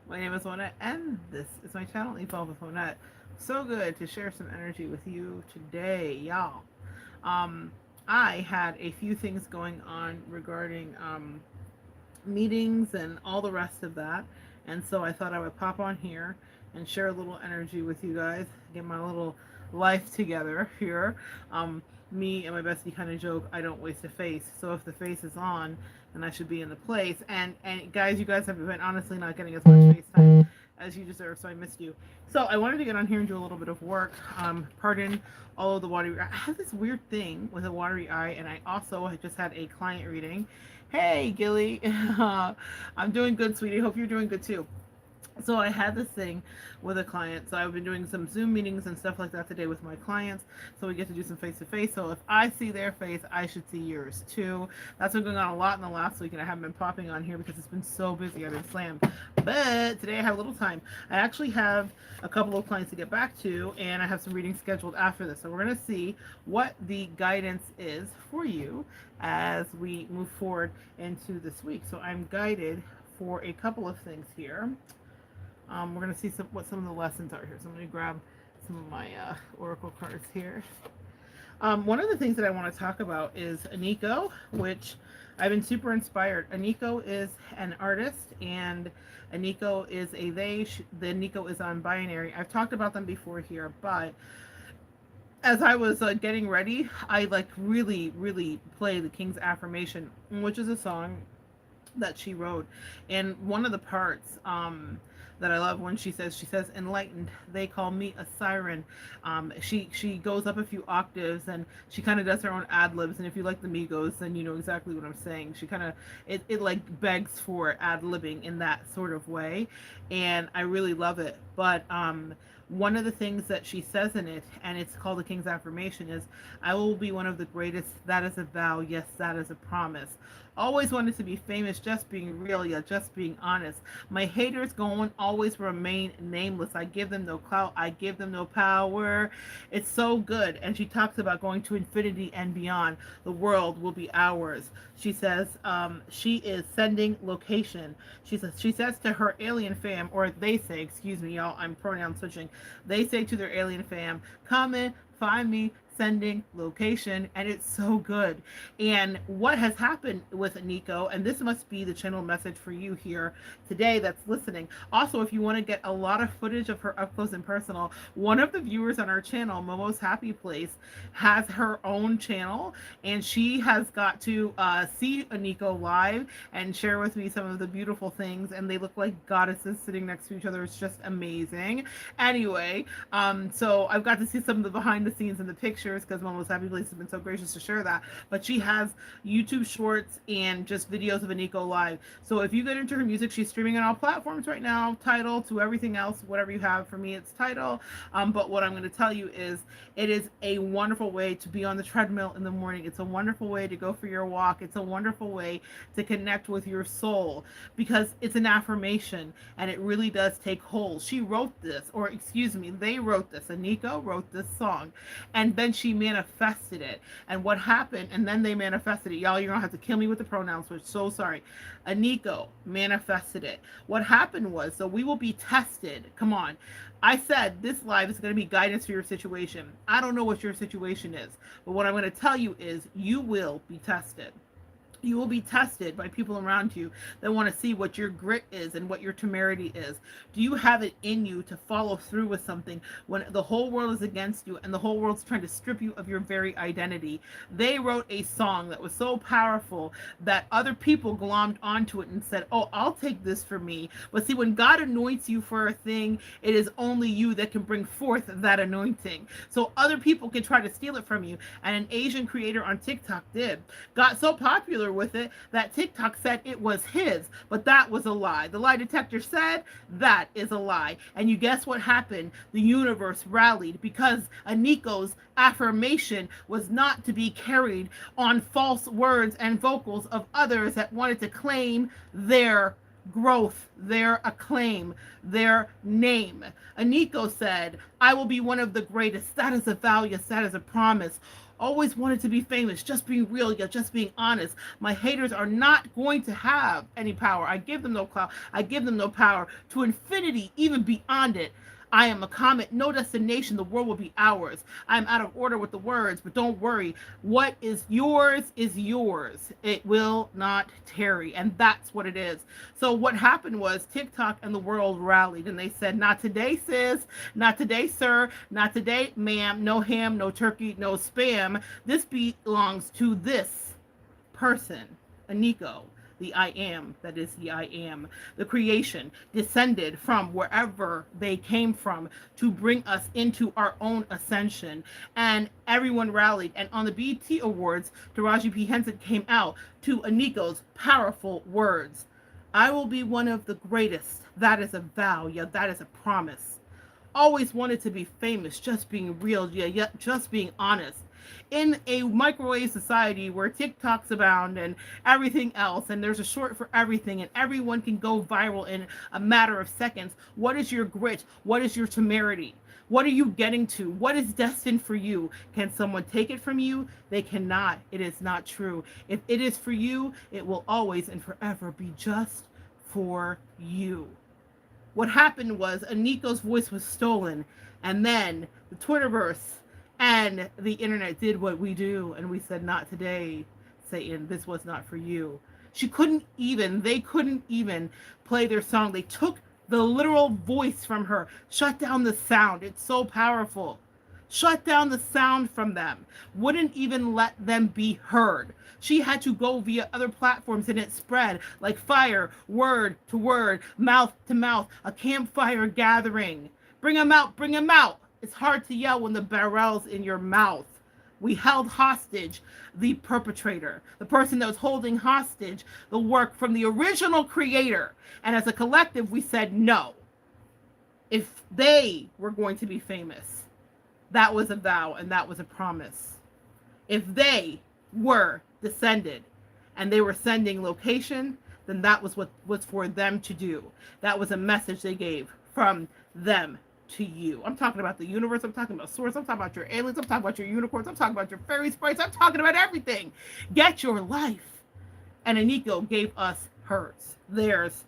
My name is Monette, and this is my channel, Evolve with Monette. So good to share some energy with you today, y'all. Um, I had a few things going on regarding meetings and all the rest of that, and so I thought I would pop on here and share a little energy with you guys, get my little life together here. Me and my bestie kind of joke, I don't waste a face. So if the face is on, then I should be in the place. And guys, you guys have been honestly not getting as much face time as you deserve, so I missed you. So I wanted to get on here and do a little bit of work. Pardon all of the watery. I have this weird thing with a watery eye, and I also just had a client reading. Hey, Gilly, I'm doing good, sweetie. Hope you're doing good too. So I had this thing with a client. So I've been doing some Zoom meetings and stuff like that today with my clients. So we get to do some face to face. So if I see their face, I should see yours too. That's been going on a lot in the last week, and I haven't been popping on here because it's been so busy. I've been slammed. But today I have a little time. I actually have a couple of clients to get back to, and I have some readings scheduled after this. So we're going to see what the guidance is for you as we move forward into this week. So I'm guided for a couple of things here. We're going to see what some of the lessons are here. So I'm going to grab some of my oracle cards here. One of the things that I want to talk about is Iniko, which I've been super inspired. Iniko is an artist, and Iniko is a they. The Iniko is on binary. I've talked about them before here, but as I was getting ready, I really play the King's Affirmation, which is a song that she wrote. And one of the parts that I love when she says enlightened, they call me a siren. She goes up a few octaves, and she kind of does her own ad libs. And if you like the Migos, then you know exactly what I'm saying. She kind of it like begs for ad libbing in that sort of way, and I really love it. But one of the things that she says in it, and it's called the King's Affirmation, is I will be one of the greatest. That is a vow. Yes, that is a promise. Always wanted to be famous, just being real, yeah, just being honest. My haters going always remain nameless. I give them no clout. I give them no power. It's so good. And she talks about going to infinity and beyond. The world will be ours. She says she is sending location. She says to her alien fam, or they say, excuse me, y'all, I'm pronoun switching. They say to their alien fam, come in, find me, sending location, and it's so good. And what has happened with Iniko, and this must be the channel message for you here today that's listening. Also, if you want to get a lot of footage of her up close and personal, one of the viewers on our channel, Momo's Happy Place, has her own channel, and she has got to see Iniko live and share with me some of the beautiful things, and they look like goddesses sitting next to each other. It's just amazing. Anyway, so I've got to see some of the behind the scenes and the pictures because Momo's Happy Place has been so gracious to share that. But she has YouTube shorts and just videos of Iniko live. So if you get into her music, she's streaming on all platforms right now. Tidal to everything else, whatever you have. For me, it's Tidal. But what I'm going to tell you is it is a wonderful way to be on the treadmill in the morning. It's a wonderful way to go for your walk. It's a wonderful way to connect with your soul because it's an affirmation and it really does take hold. She wrote this, or excuse me, they wrote this. Iniko wrote this song, and then she manifested it. And what happened, and then they manifested it. Y'all, you're gonna have to kill me with the pronouns, which so sorry. Iniko manifested it. What happened was, so we will be tested. Come on. I said this live is going to be guidance for your situation. I don't know what your situation is, but what I'm going to tell you is you will be tested. You will be tested by people around you that want to see what your grit is and what your temerity is. Do you have it in you to follow through with something when the whole world is against you and the whole world's trying to strip you of your very identity? They wrote a song that was so powerful that other people glommed onto it and said, oh, I'll take this for me. But see, when God anoints you for a thing, it is only you that can bring forth that anointing. So other people can try to steal it from you. And an Asian creator on TikTok got so popular with it that TikTok said it was his, but that was a lie. The lie detector said that is a lie. And you guess what happened? The universe rallied because Iniko's affirmation was not to be carried on false words and vocals of others that wanted to claim their growth, their acclaim, their name. Iniko said, I will be one of the greatest. That is a vow, yes, that is a promise. Always wanted to be famous, just being real, yet just being honest. My haters are not going to have any power. I give them no clout. I give them no power. To infinity, even beyond it. I am a comet, no destination. The world will be ours. I'm out of order with the words, but don't worry. What is yours is yours. It will not tarry. And that's what it is. So what happened was TikTok and the world rallied and they said, not today, sis. Not today, sir. Not today, ma'am. No ham, no turkey, no spam. This belongs to this person, Iniko, the I am, that is the I am, the creation, descended from wherever they came from to bring us into our own ascension. And everyone rallied. And on the BET Awards, Taraji P. Henson came out to Iniko's powerful words. I will be one of the greatest. That is a vow. Yeah, that is a promise. Always wanted to be famous, just being real, yeah, just being honest. In a microwave society where TikToks abound and everything else, and there's a short for everything, and everyone can go viral in a matter of seconds, what is your grit? What is your temerity? What are you getting to? What is destined for you? Can someone take it from you? They cannot. It is not true. If it is for you, it will always and forever be just for you. What happened was Iniko's voice was stolen, and then the Twitterverse and the internet did what we do, and we said, not today, Satan, this was not for you. They couldn't even play their song. They took the literal voice from her, shut down the sound. It's so powerful. Shut down the sound from them. Wouldn't even let them be heard. She had to go via other platforms and it spread like fire, word to word, mouth to mouth, a campfire gathering. Bring them out, bring them out. It's hard to yell when the barrel's in your mouth. We held hostage the perpetrator, the person that was holding hostage the work from the original creator. And as a collective, we said no. If they were going to be famous, that was a vow and that was a promise. If they were descended and they were sending location, then that was what was for them to do. That was a message they gave from them to you. I'm talking about the universe. I'm talking about source. I'm talking about your aliens. I'm talking about your unicorns. I'm talking about your fairy sprites. I'm talking about everything. Get your life. And Iniko gave us hers, theirs,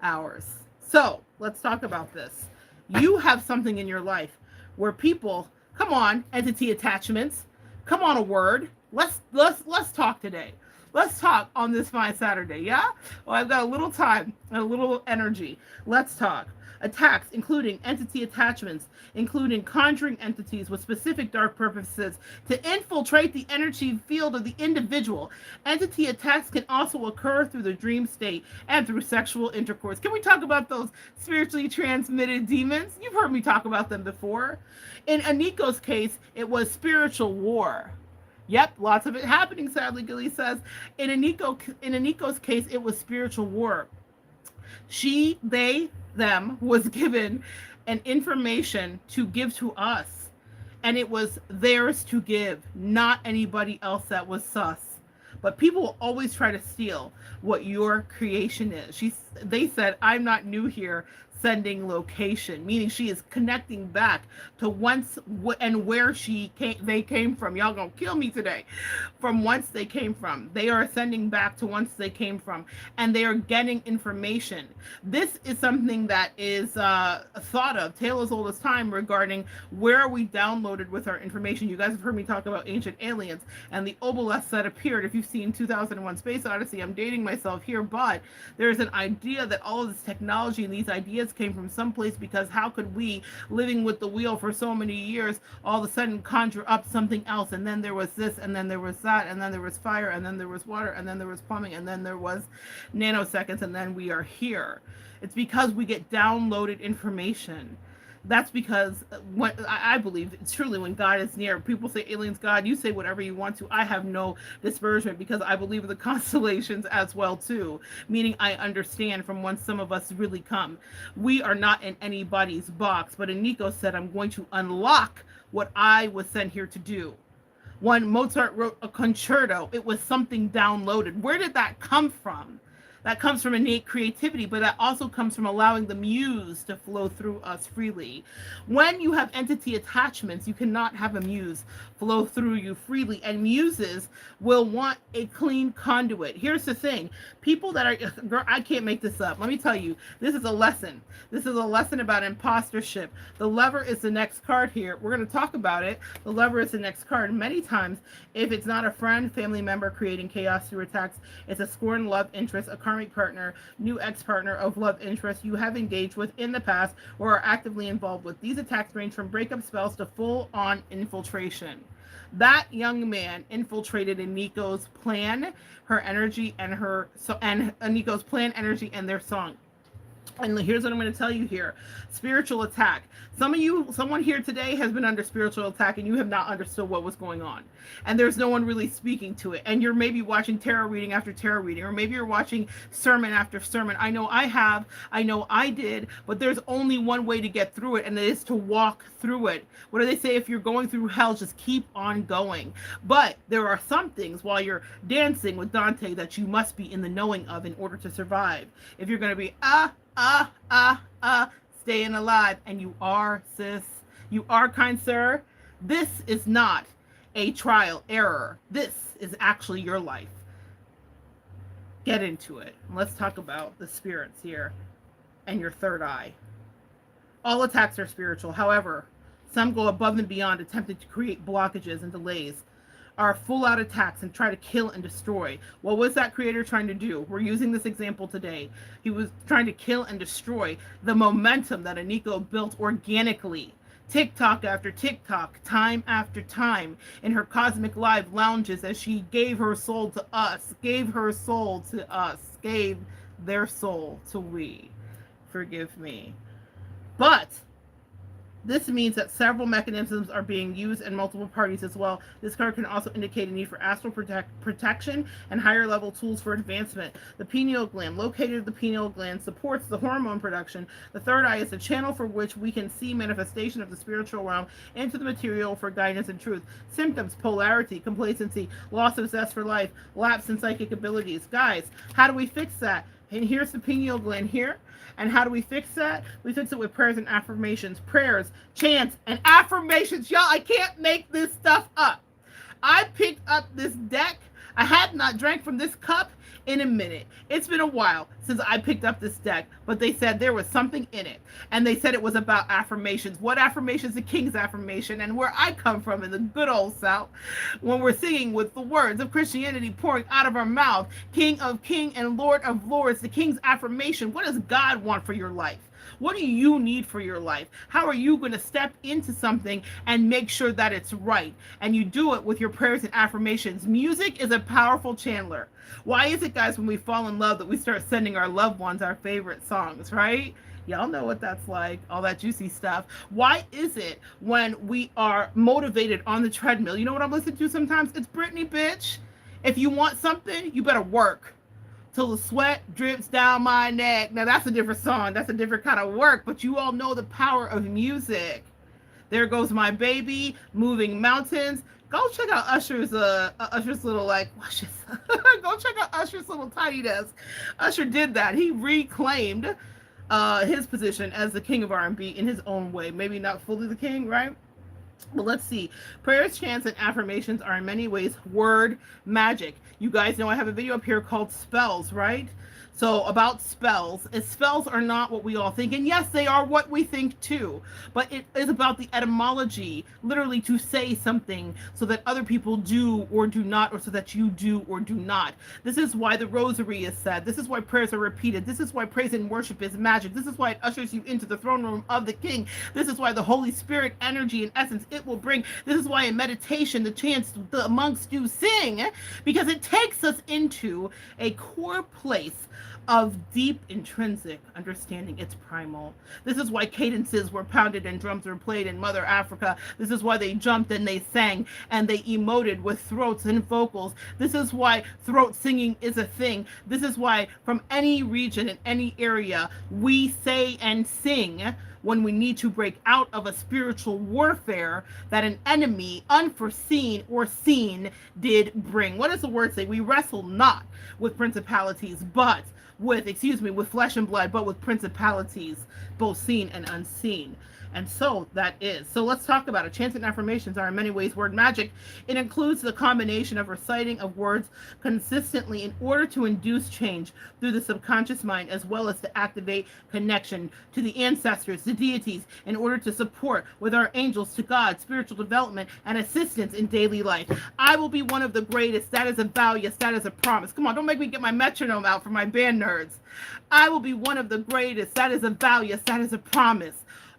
ours. So let's talk about this. You have something in your life where people, come on, entity attachments, come on, a word. Let's talk today. Let's talk on this fine Saturday. Yeah. Well, I've got a little time and a little energy. Let's talk. Attacks, including entity attachments, including conjuring entities with specific dark purposes to infiltrate the energy field of the individual. Entity attacks can also occur through the dream state and through sexual intercourse. Can we talk about those spiritually transmitted demons? You've heard me talk about them before. In Iniko's case, it was spiritual war. Yep, lots of it happening, sadly, Gilly says. In Iniko's case, it was spiritual war. Them was given an information to give to us, and it was theirs to give, not anybody else that was sus. But people will always try to steal what your creation is. They said, I'm not new here, sending location, meaning she is connecting back to whence and where they came from. Y'all gonna kill me today. From whence they came from. They are sending back to whence they came from, and they are getting information. This is something that is thought of, tale as old as time, regarding where are we downloaded with our information. You guys have heard me talk about ancient aliens and the obelisks that appeared. If you've seen 2001 Space Odyssey, I'm dating myself here, but there's an idea that all of this technology and these ideas came from someplace, because how could we, living with the wheel for so many years, all of a sudden conjure up something else? And then there was this, and then there was that, and then there was fire, and then there was water, and then there was plumbing, and then there was nanoseconds, and then we are here. It's because we get downloaded information. That's because I believe it's truly when God is near. People say aliens, God, you say whatever you want to. I have no disbursement, because I believe in the constellations as well too, meaning I understand from whence some of us really come. We are not in anybody's box, but Iniko said, I'm going to unlock what I was sent here to do. When Mozart wrote a concerto, it was something downloaded. Where did that come from? That comes from innate creativity, but that also comes from allowing the muse to flow through us freely. When you have entity attachments, you cannot have a muse flow through you freely, and muses will want a clean conduit. Here's the thing: people that are, girl, I can't make this up. Let me tell you, this is a lesson. This is a lesson about impostership. The lover is the next card here. We're going to talk about it. The lover is the next card. Many times, if it's not a friend, family member creating chaos through attacks, it's a scorned love interest, a karmic partner, new ex-partner of love interest you have engaged with in the past or are actively involved with. These attacks range from breakup spells to full-on infiltration. That young man infiltrated Iniko's plan, her energy, and Iniko's plan, energy, and their song. And here's what I'm going to tell you here. Spiritual attack. Someone here today has been under spiritual attack and you have not understood what was going on. And there's no one really speaking to it. And you're maybe watching tarot reading after tarot reading, or maybe you're watching sermon after sermon. I know I have, I know I did, but there's only one way to get through it, and it is to walk through it. What do they say? If you're going through hell, just keep on going. But there are some things while you're dancing with Dante that you must be in the knowing of in order to survive. If you're going to be, staying alive, and you are, sis, you are, kind sir, this is not a trial error. This is actually your life. Get into it. Let's talk about the spirits here and your third eye. All attacks are spiritual. However, some go above and beyond, attempting to create blockages and delays, are full-out attacks and try to kill and destroy. What was that creator trying to do? We're using this example today. He was trying to kill and destroy the momentum that Iniko built organically. TikTok after TikTok, time after time, in her cosmic live lounges as she gave her soul to us, gave her soul to us, gave their soul to we. Forgive me. But this means that several mechanisms are being used in multiple parties as well. This card can also indicate a need for astral protection and higher level tools for advancement. The pineal gland, located at the pineal gland, supports the hormone production. The third eye is the channel for which we can see manifestation of the spiritual realm into the material for guidance and truth. Symptoms: polarity, complacency, loss of zest for life, lapse in psychic abilities. Guys, how do we fix that? And here's the pineal gland here. And how do we fix that? We fix it with prayers and affirmations. Prayers, chants, and affirmations. Y'all, I can't make this stuff up. I picked up this deck. I had not drank from this cup in a minute. It's been a while since I picked up this deck, but they said there was something in it. And they said it was about affirmations. What affirmations? The King's affirmation. And where I come from in the good old South, when we're singing with the words of Christianity pouring out of our mouth, King of Kings and Lord of Lords, the King's affirmation. What does God want for your life? What do you need for your life? How are you going to step into something and make sure that it's right? And you do it with your prayers and affirmations. Music is a powerful channeler. Why is it, guys, when we fall in love that we start sending our loved ones our favorite songs, right? Y'all know what that's like, all that juicy stuff. Why is it when we are motivated on the treadmill? You know what I'm listening to sometimes? It's Britney, bitch. If you want something, you better work till the sweat drips down my neck. Now that's a different song. That's a different kind of work, but you all know the power of music. There Goes My Baby, Moving Mountains. Go check out Usher's little, like, go check out Usher's little tiny desk. Usher did that. He reclaimed his position as the king of R&B in his own way. Maybe not fully the king, right? But let's see. Prayers, chants, and affirmations are in many ways word magic. You guys know I have a video up here called Spells, right? So about spells, spells are not what we all think. And yes, they are what we think too. But it is about the etymology, literally to say something so that other people do or do not, or so that you do or do not. This is why the rosary is said. This is why prayers are repeated. This is why praise and worship is magic. This is why it ushers you into the throne room of the King. This is why the Holy Spirit energy and essence it will bring. This is why in meditation the chants the monks do sing, because it takes us into a core place of deep intrinsic understanding. It's primal. This is why cadences were pounded and drums were played in Mother Africa. This is why they jumped and they sang and they emoted with throats and vocals. This is why throat singing is a thing. This is why from any region in any area we say and sing when we need to break out of a spiritual warfare that an enemy, unforeseen or seen, did bring. What does the word say? We wrestle not with principalities, but with flesh and blood, but with principalities, both seen and unseen. And so that is. So let's talk about it. Chants and affirmations are in many ways word magic. It includes the combination of reciting of words consistently in order to induce change through the subconscious mind, as well as to activate connection to the ancestors, the deities, in order to support with our angels to God, spiritual development, and assistance in daily life. I will be one of the greatest. That is a vow. Yes, that is a promise. Come on, don't make me get my metronome out for my band nerds. I will be one of the greatest. That is a vow. Yes, that is a promise.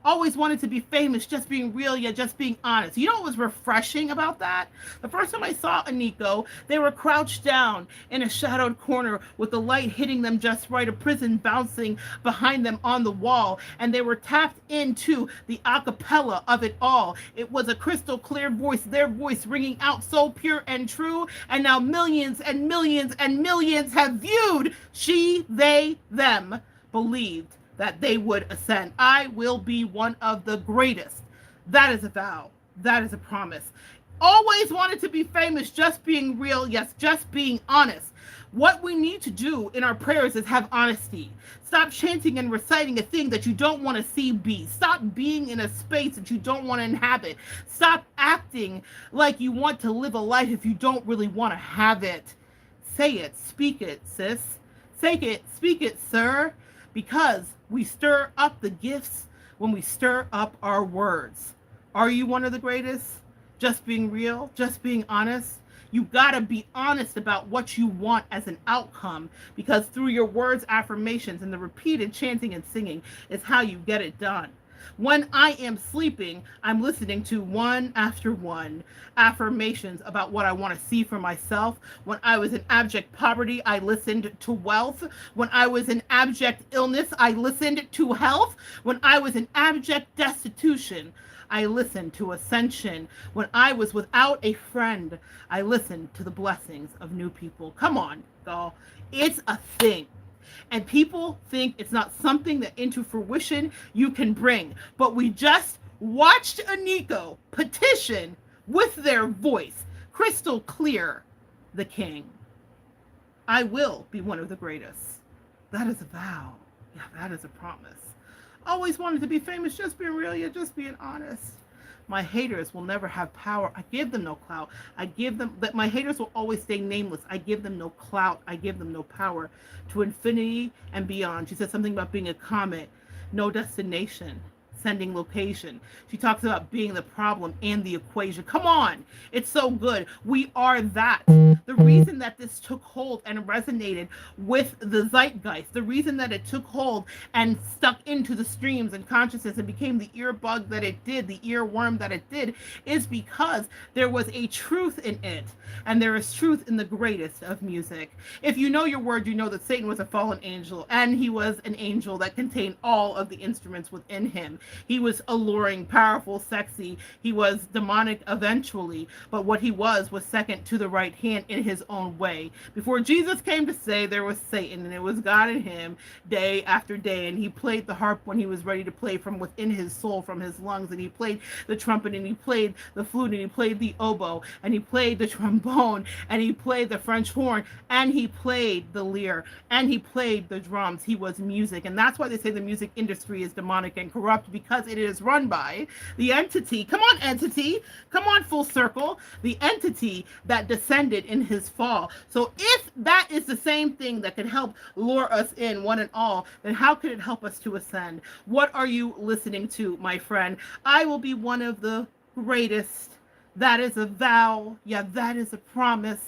Always wanted to be famous, just being real, yet just being honest. You know what was refreshing about that? The first time I saw Iniko, they were crouched down in a shadowed corner with the light hitting them just right, a prison bouncing behind them on the wall, and they were tapped into the a cappella of it all. It was a crystal clear voice, their voice ringing out so pure and true, and now millions and millions and millions have viewed she, they, them, believed that they would ascend. I will be one of the greatest. That is a vow. That is a promise. Always wanted to be famous, just being real. Yes, just being honest. What we need to do in our prayers is have honesty. Stop chanting and reciting a thing that you don't want to see be. Stop being in a space that you don't want to inhabit. Stop acting like you want to live a life if you don't really want to have it. Say it, speak it, sis. Say it, speak it, sir. Because we stir up the gifts when we stir up our words. Are you one of the greatest? Just being real, just being honest. You gotta be honest about what you want as an outcome, because through your words, affirmations, and the repeated chanting and singing is how you get it done. When I am sleeping, I'm listening to one after one affirmations about what I want to see for myself. When I was in abject poverty, I listened to wealth. When I was in abject illness, I listened to health. When I was in abject destitution, I listened to ascension. When I was without a friend, I listened to the blessings of new people. Come on, y'all. It's a thing. And people think it's not something that into fruition you can bring. But we just watched Iniko petition with their voice, crystal clear, the king. I will be one of the greatest. That is a vow. Yeah, that is a promise. Always wanted to be famous, just being real, yeah, just being honest. My haters will never have power. I give them no clout. I give them that. My haters will always stay nameless. I give them no clout. I give them no power. To infinity and beyond. She said something about being a comet, no destination, sending location. She talks about being the problem and the equation. Come on, it's so good. We are that. The reason that this took hold and resonated with the zeitgeist, the reason that it took hold and stuck into the streams and consciousness and became the earbug that it did, the earworm that it did, is because there was a truth in it. And there is truth in the greatest of music. If you know your word, you know that Satan was a fallen angel, and he was an angel that contained all of the instruments within him. He was alluring, powerful, sexy. He was demonic eventually, but what he was second to the right hand in his own way. Before Jesus came to say, there was Satan, and it was God in him day after day, and he played the harp when he was ready to play from within his soul, from his lungs, and he played the trumpet, and he played the flute, and he played the oboe, and he played the trombone, and he played the French horn, and he played the lyre, and he played the drums. He was music, and that's why they say the music industry is demonic and corrupt, because it is run by the entity. Come on, entity. Come on, full circle. The entity that descended in his fall. So if that is the same thing that can help lure us in, one and all, then how could it help us to ascend? What are you listening to, my friend? I will be one of the greatest. That is a vow. Yeah, that is a promise.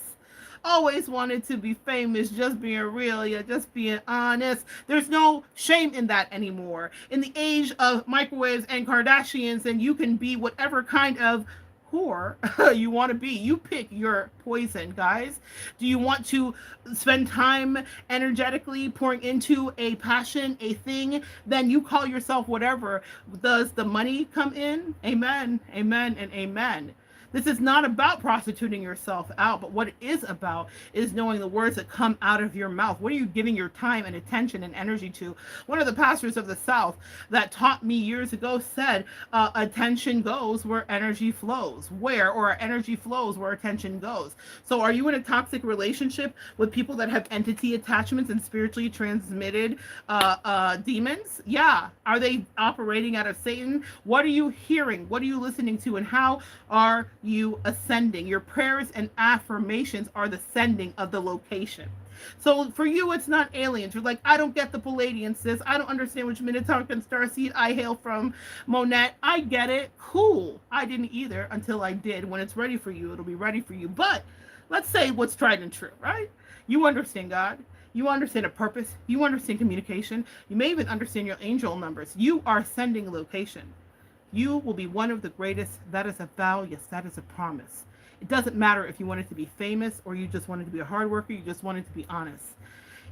Always wanted to be famous, just being real, yeah, just being honest. There's no shame in that anymore. In the age of microwaves and Kardashians, and you can be whatever kind of whore you want to be. You pick your poison, guys. Do you want to spend time energetically pouring into a passion, a thing? Then you call yourself whatever. Does the money come in? Amen, amen, and amen. This is not about prostituting yourself out, but what it is about is knowing the words that come out of your mouth. What are you giving your time and attention and energy to? One of the pastors of the South that taught me years ago said, attention goes where energy flows. Where, or energy flows where attention goes. So are you in a toxic relationship with people that have entity attachments and spiritually transmitted demons? Yeah. Are they operating out of Satan? What are you hearing? What are you listening to? And how are you ascending? Your prayers and affirmations are the sending of the location. So for you, it's not aliens. You're like, I don't get the Palladian, sis. I don't understand which Minotaur and Starseed. I hail from Monette. I get it. Cool. I didn't either until I did. When it's ready for you, it'll be ready for you. But let's say what's tried and true, right? You understand God. You understand a purpose. You understand communication. You may even understand your angel numbers. You are sending location. You will be one of the greatest. That is a vow. Yes, that is a promise. It doesn't matter if you wanted to be famous or you just wanted to be a hard worker, you just wanted to be honest.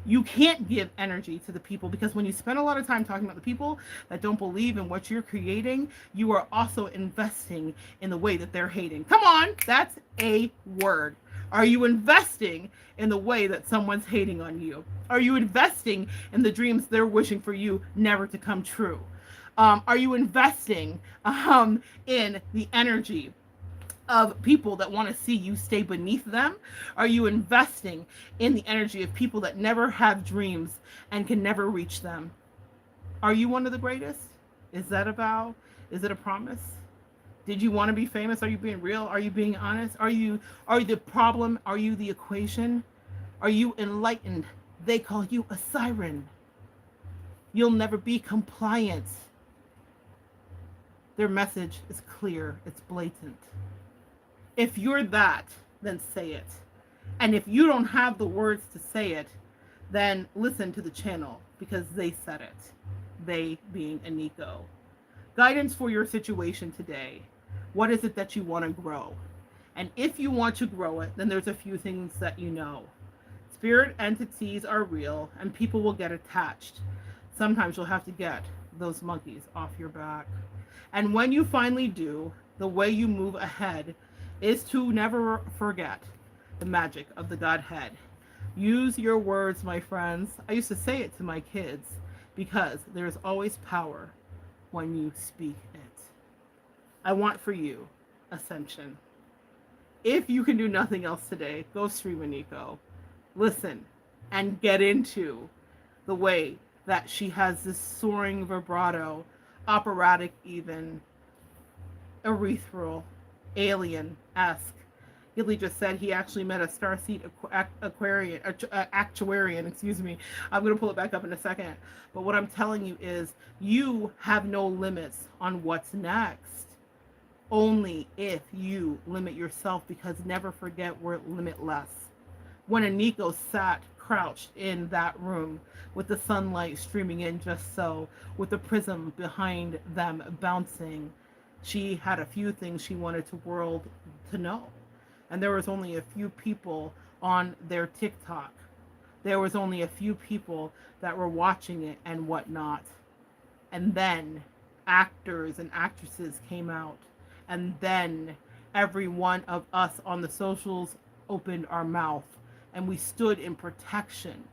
You can't give energy to the people, because when you spend a lot of time talking about the people that don't believe in what you're creating, you are also investing in the way that they're hating. Come on, that's a word. Are you investing in the way that someone's hating on you? Are you investing in the dreams they're wishing for you never to come true? Are you investing in the energy of people that want to see you stay beneath them? Are you investing in the energy of people that never have dreams and can never reach them? Are you one of the greatest? Is that a vow? Is it a promise? Did you want to be famous? Are you being real? Are you being honest? Are you the problem? Are you the equation? Are you enlightened? They call you a siren. You'll never be compliant. Their message is clear. It's blatant. If you're that, then say it. And if you don't have the words to say it, then listen to the channel, because they said it. They being Iniko. Guidance for your situation today. What is it that you want to grow? And if you want to grow it, then there's a few things that you know. Spirit entities are real, and people will get attached. Sometimes you'll have to get those monkeys off your back. And when you finally do, the way you move ahead is to never forget the magic of the Godhead. Use your words, my friends. I used to say it to my kids, because there's always power when you speak it. I want for you ascension. If you can do nothing else today, go stream Iniko. Listen and get into the way that she has this soaring vibrato, operatic even, ethereal, alien-esque. Gilly just said he actually met a starseed actuarian, excuse me. I'm going to pull it back up in a second. But what I'm telling you is, you have no limits on what's next. Only if you limit yourself, because never forget we're limitless. When Iniko sat crouched in that room with the sunlight streaming in just so, with the prism behind them bouncing, she had a few things she wanted the world to know. And there was only a few people on their TikTok. There was only a few people that were watching it and whatnot. And then actors and actresses came out. And then every one of us on the socials opened our mouth. And we stood in protection,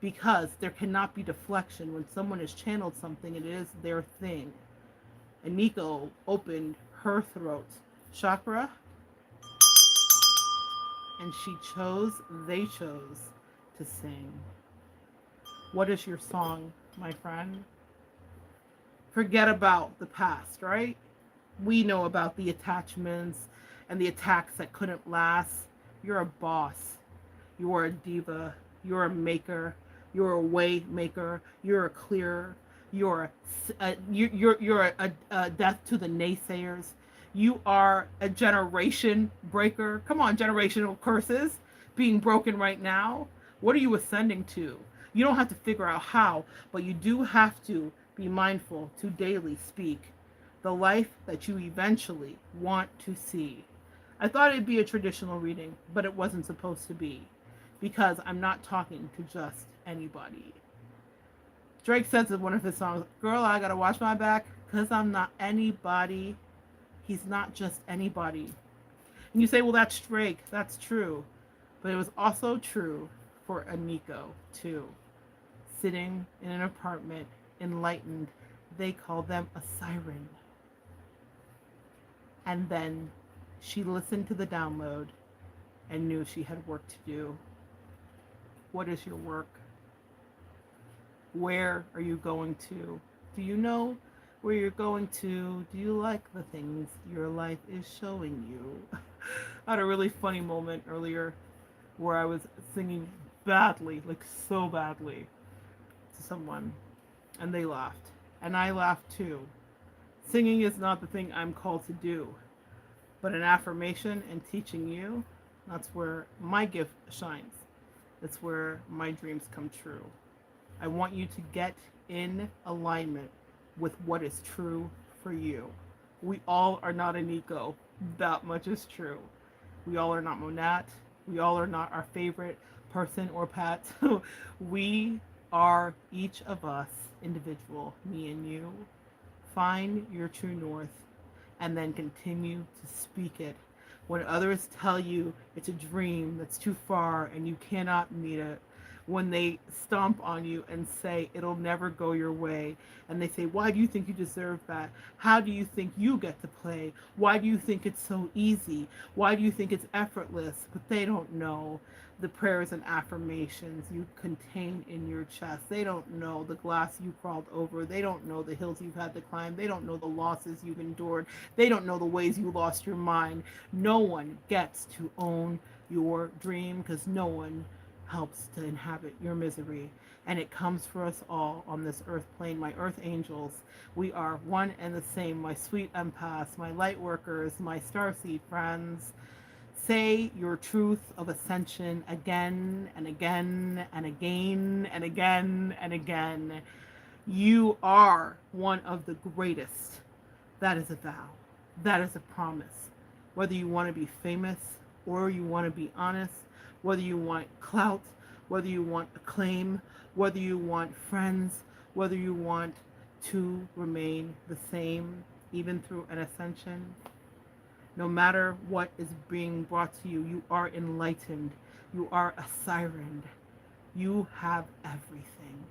because there cannot be deflection. When someone has channeled something, it is their thing. Iniko opened her throat chakra, and they chose to sing. What is your song, my friend? Forget about the past, right? We know about the attachments and the attacks that couldn't last. You're a boss. You are a diva. You're a maker. You're a way maker. You're a clearer. You're a death to the naysayers. You are a generation breaker. Come on, generational curses being broken right now. What are you ascending to? You don't have to figure out how, but you do have to be mindful to daily speak the life that you eventually want to see. I thought it'd be a traditional reading, but it wasn't supposed to be, because I'm not talking to just anybody. Drake says in one of his songs, "Girl, I gotta watch my back, 'cause I'm not anybody." He's not just anybody. And you say, well, that's Drake. That's true. But it was also true for Iniko, too. Sitting in an apartment, enlightened, they call them a siren. And then she listened to the download and knew she had work to do. What is your work? Where are you going to? Do you know where you're going to? Do you like the things your life is showing you? I had a really funny moment earlier where I was singing badly, like so badly, to someone, and they laughed. And I laughed too. Singing is not the thing I'm called to do, but an affirmation and teaching you, that's where my gift shines. That's where my dreams come true. I want you to get in alignment with what is true for you. We all are not Iniko. That much is true. We all are not Monat. We all are not our favorite person or pet. We are each of us individual, me and you. Find your true north and then continue to speak it. When others tell you it's a dream that's too far and you cannot meet it, when they stomp on you and say it'll never go your way, and they say, why do you think you deserve that? How do you think you get to play? Why do you think it's so easy? Why do you think it's effortless? But they don't know the prayers and affirmations you contain in your chest. They don't know the glass you crawled over. They don't know the hills you've had to climb. They don't know the losses you've endured. They don't know the ways you lost your mind. No one gets to own your dream because no one helps to inhabit your misery. And it comes for us all on this earth plane. My earth angels, we are one and the same. My sweet empaths, my light workers, my starseed friends. Say your truth of ascension again and again and again and again and again. You are one of the greatest. That is a vow. That is a promise. Whether you want to be famous or you want to be honest, whether you want clout, whether you want acclaim, whether you want friends, whether you want to remain the same, even through an ascension. No matter what is being brought to you, you are enlightened. You are a siren. You have everything.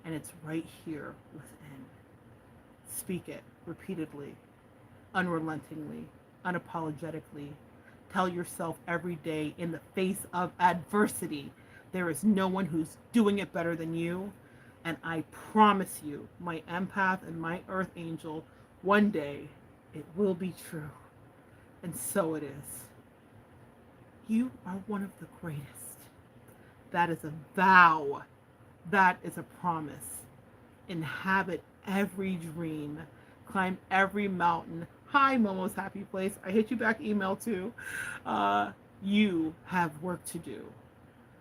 And it's right here within. Speak it repeatedly, unrelentingly, unapologetically. Tell yourself every day in the face of adversity, there is no one who's doing it better than you. And I promise you, my empath and my earth angel, one day it will be true. And so it is. You are one of the greatest. That is a vow. That is a promise. Inhabit every dream. Climb every mountain. Hi, Momo's Happy Place. I hit you back email too. You have work to do.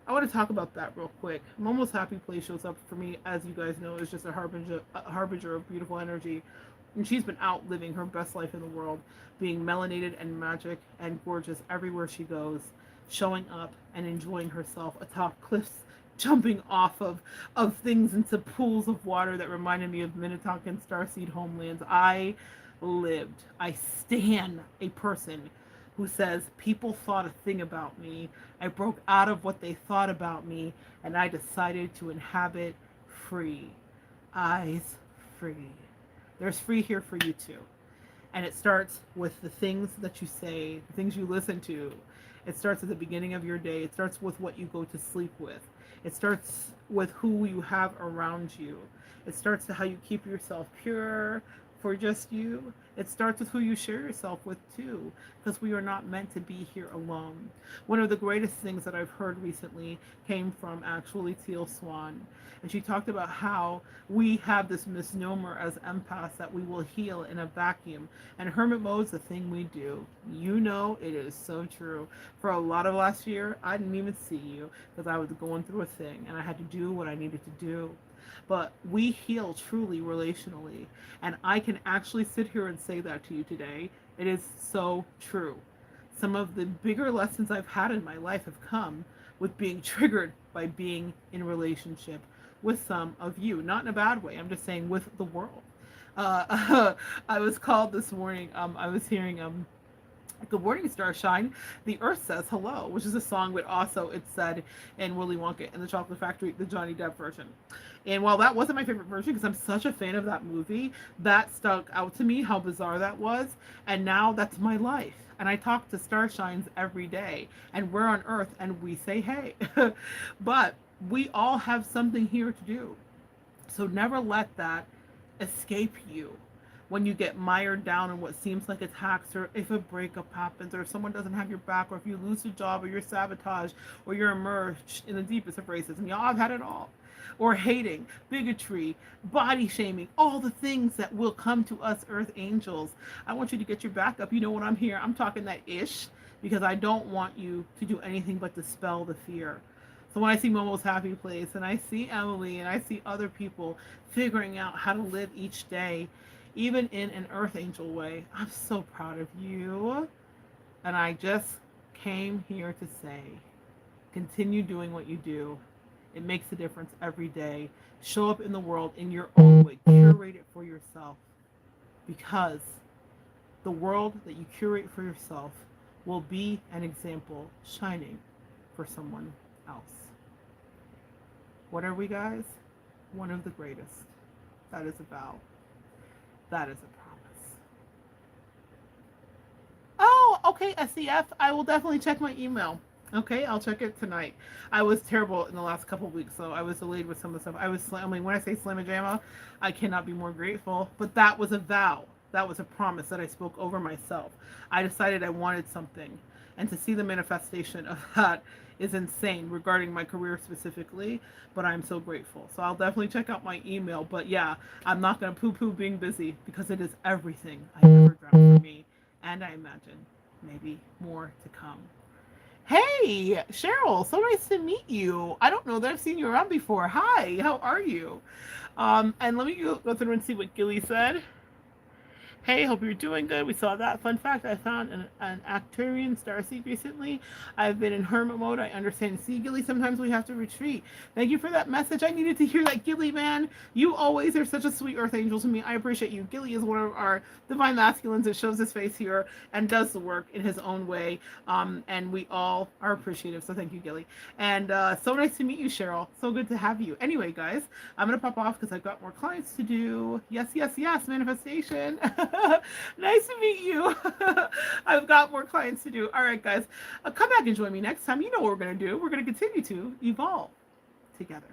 I want to talk about that real quick. Momo's Happy Place shows up for me, as you guys know, is just a harbinger of beautiful energy. And she's been out living her best life in the world, being melanated and magic and gorgeous everywhere she goes, showing up and enjoying herself atop cliffs, jumping off of things into pools of water that reminded me of Minnetonka Starseed homelands. I stand a person who says people thought a thing about me. I broke out of what they thought about me, and I decided to inhabit free. Eyes free. There's free here for you too. And it starts with the things that you say, the things you listen to. It starts at the beginning of your day. It starts with what you go to sleep with. It starts with who you have around you. It starts to how you keep yourself pure for just you. It starts with who you share yourself with too, because we are not meant to be here alone. One of the greatest things that I've heard recently came from actually Teal Swan. And she talked about how we have this misnomer as empaths that we will heal in a vacuum. And hermit mode is the thing we do. You know, it is so true. For a lot of last year, I didn't even see you because I was going through a thing and I had to do what I needed to do. But we heal truly relationally. And I can actually sit here and say that to you today. It is so true. Some of the bigger lessons I've had in my life have come with being triggered by being in relationship with some of you. Not in a bad way. I'm just saying with the world. I was called this morning. I was hearing Good morning, Starshine. The Earth says hello, which is a song, but also it's said in Willy Wonka and the Chocolate Factory, the Johnny Depp version. And while that wasn't my favorite version, because I'm such a fan of that movie, that stuck out to me how bizarre that was. And now that's my life. And I talk to Starshines every day, and we're on Earth, and we say hey. But we all have something here to do. So never let that escape you when you get mired down in what seems like attacks, or if a breakup happens, or if someone doesn't have your back, or if you lose your job, or you're sabotaged, or you're immersed in the deepest of racism. Y'all have had it all. Or hating, bigotry, body shaming, all the things that will come to us earth angels. I want you to get your back up. You know when I'm here, I'm talking that ish, because I don't want you to do anything but dispel the fear. So when I see Momo's Happy Place, and I see Emily, and I see other people figuring out how to live each day, even in an earth angel way, I'm so proud of you. And I just came here to say, continue doing what you do. It makes a difference every day. Show up in the world in your own way. Curate it for yourself, because the world that you curate for yourself will be an example shining for someone else. What are we, guys? One of the greatest. That is a vow. That is a promise. Oh, okay, SCF. I will definitely check my email. Okay, I'll check it tonight. I was terrible in the last couple of weeks, so I was delayed with some of the stuff. I mean, when I say slamma jamma, I cannot be more grateful. But that was a vow. That was a promise that I spoke over myself. I decided I wanted something. And to see the manifestation of that is insane regarding my career specifically, but I'm so grateful. So I'll definitely check out my email. But yeah, I'm not going to poo poo being busy, because it is everything I ever dreamt for me. And I imagine maybe more to come. Hey, Cheryl, so nice to meet you. I don't know that I've seen you around before. Hi, how are you? And let me go through and see what Gilly said. Hey, hope you're doing good. We saw that. Fun fact, I found an Arcturian starseed recently. I've been in hermit mode. I understand. See, Gilly, sometimes we have to retreat. Thank you for that message. I needed to hear that, Gilly, man. You always are such a sweet earth angel to me. I appreciate you. Gilly is one of our divine masculines that shows his face here and does the work in his own way. And we all are appreciative. So thank you, Gilly. And so nice to meet you, Cheryl. So good to have you. Anyway, guys, I'm going to pop off because I've got more clients to do. Yes, yes, yes, manifestation. Nice to meet you. I've got more clients to do. All right, guys. Come back and join me next time. You know what we're going to do. We're going to continue to evolve together.